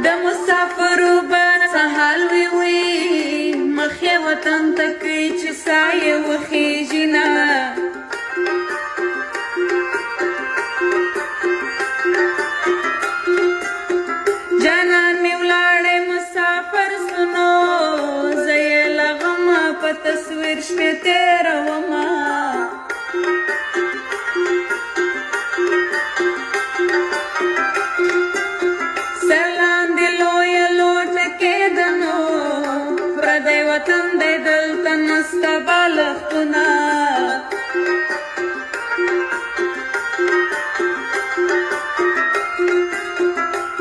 د مسافرو به سهال وي وي مخ یې وطن ته کوي چې ساه یې وخیږي نه جانان مې ولاړی مسافر سنو زه یې له غمه په تصویر شپې تېرومه وطن دی دلته نسته بالښتونه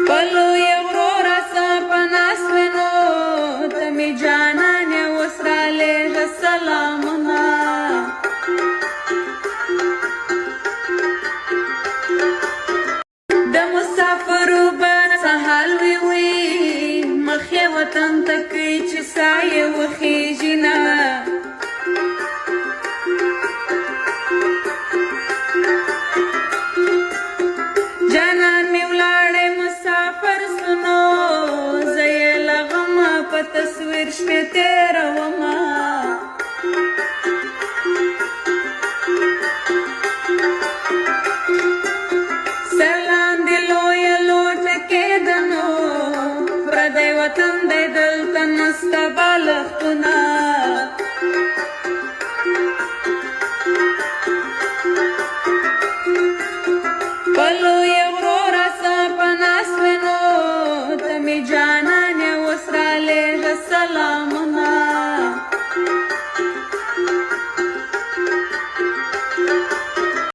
په لویه غرو راسه په ناست وې نو ته مې جانان یې اوس رالېږه سلامونه د مسافرو به سهال وي وي مخ یې وطن ته کوي چې ساه یې وخیږي نه جانان مې ولاړی مسافر سنو زه یې له غمه په تصویر شپې تېرومه